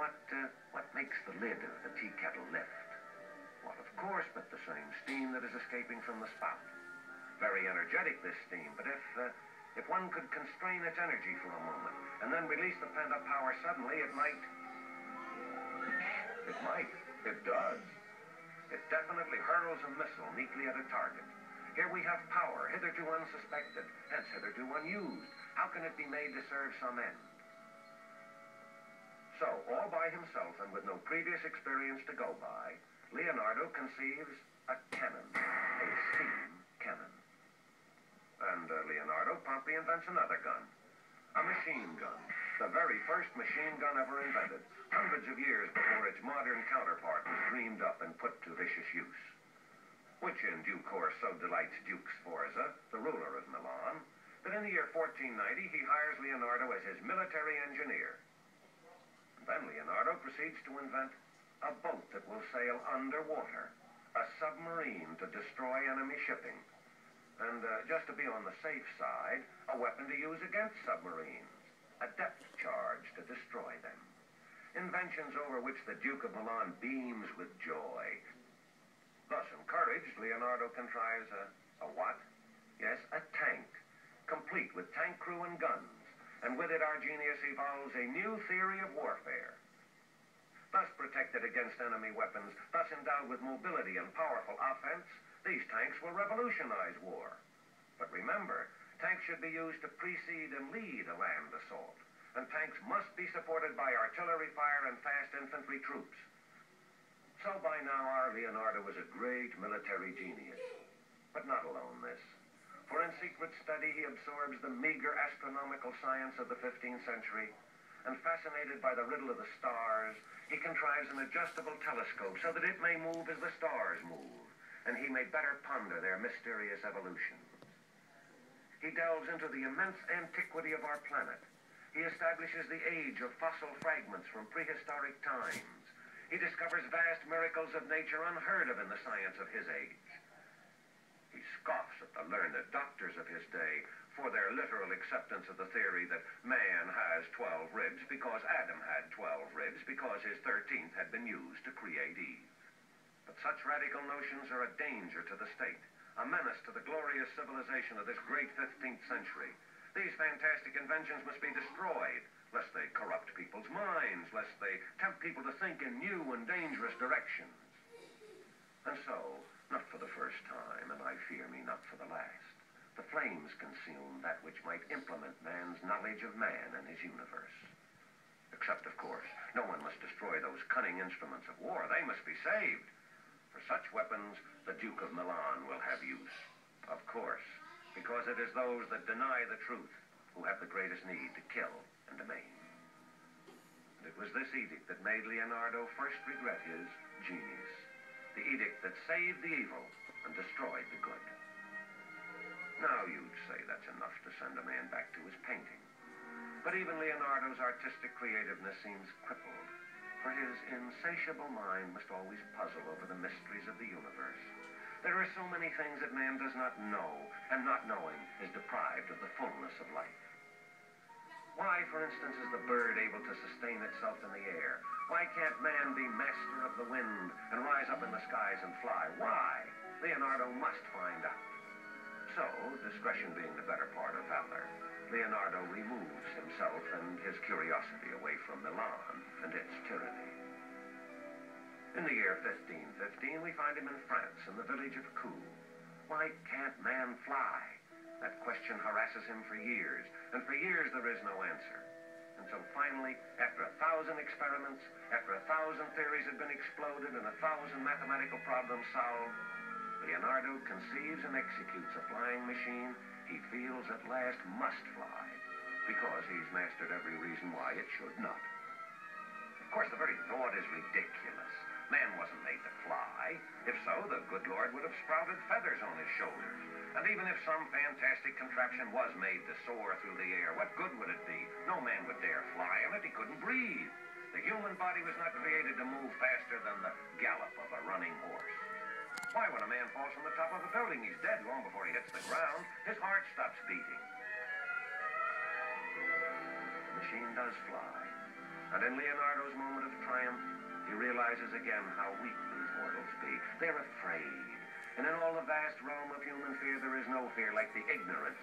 What makes the lid of the tea kettle lift? What, of course, but the same steam that is escaping from the spout. Very energetic, this steam, but if one could constrain its energy for a moment and then release the pent-up power suddenly, it might. It does. It definitely hurls a missile neatly at a target. Here we have power, hitherto unsuspected, hence hitherto unused. How can it be made to serve some end? So, all by himself and with no previous experience to go by, Leonardo conceives a cannon, a steam cannon. And Leonardo promptly invents another gun, a machine gun, the very first machine gun ever invented, hundreds of years before its modern counterpart was dreamed up and put to vicious use. Which in due course so delights Duke Sforza, the ruler of Milan, that in the year 1490 he hires Leonardo as his military engineer. And then Leonardo proceeds to invent a boat that will sail underwater, a submarine to destroy enemy shipping, and just to be on the safe side, a weapon to use against submarines, a depth charge to destroy them. Inventions over which the Duke of Milan beams with joy. Thus encouraged, Leonardo contrives a what? Yes, a tank, complete with tank crew and guns, and with it our genius evolves a new theory of warfare. Thus protected against enemy weapons, thus endowed with mobility and powerful offense, these tanks will revolutionize war. But remember, tanks should be used to precede and lead a land assault, and tanks must be supported by artillery fire and fast infantry troops. So by now our Leonardo is a great military genius. But not alone this. For in secret study he absorbs the meager astronomical science of the 15th century, and fascinated by the riddle of the stars, he contrives an adjustable telescope so that it may move as the stars move, and he may better ponder their mysterious evolution. He delves into the immense antiquity of our planet. He establishes the age of fossil fragments from prehistoric times. He discovers vast miracles of nature unheard of in the science of his age. He scoffs at the learned doctors of his day for their literal acceptance of the theory that man has 12 ribs because Adam had 12 ribs because his 13th had been used to create Eve. But such radical notions are a danger to the state, a menace to the glorious civilization of this great 15th century. These fantastic inventions must be destroyed, lest they corrupt people's minds, lest they tempt people to think in new and dangerous directions. And so, not for the first time, and I fear me not for the last, the flames consume that which might implement man's knowledge of man and his universe. Except, of course, no one must destroy those cunning instruments of war. They must be saved. For such weapons, the Duke of Milan will have use. Of course, because it is those that deny the truth who have the greatest need to kill and to maim. And it was this edict that made Leonardo first regret his genius. The edict that saved the evil and destroyed the good. Now you'd say that's enough to send a man back to his painting. But even Leonardo's artistic creativeness seems crippled, for his insatiable mind must always puzzle over the mysteries of the universe. There are so many things that man does not know, and not knowing is deprived of the fullness of life. Why, for instance, is the bird able to sustain itself in the air? Why can't man be master of the wind and rise up in the skies and fly? Why? Leonardo must find out. So, discretion being the better part of valor, Leonardo removes himself and his curiosity away from Milan and its tyranny. In the year 1515, we find him in France, in the village of Coux. Why can't man fly? That question harasses him for years, and for years there is no answer. Until finally, after 1,000 experiments, after 1,000 theories had been exploded and 1,000 mathematical problems solved, Leonardo conceives and executes a flying machine he feels at last must fly, because he's mastered every reason why it should not. Of course, the very thought is ridiculous. Man wasn't made to fly. If so, the good Lord would have sprouted feathers on his shoulders. And even if some fantastic contraption was made to soar through the air, what good would it be? No man would dare fly on it. He couldn't breathe. The human body was not created to move faster than the gallop of a running horse. Why, when a man falls from the top of a building, he's dead long before he hits the ground. His heart stops beating. The machine does fly. And And in Leonardo's moment of triumph, he realizes again how weak these mortals be. They're afraid. And in all the vast realm of human fear, there is no fear like the ignorance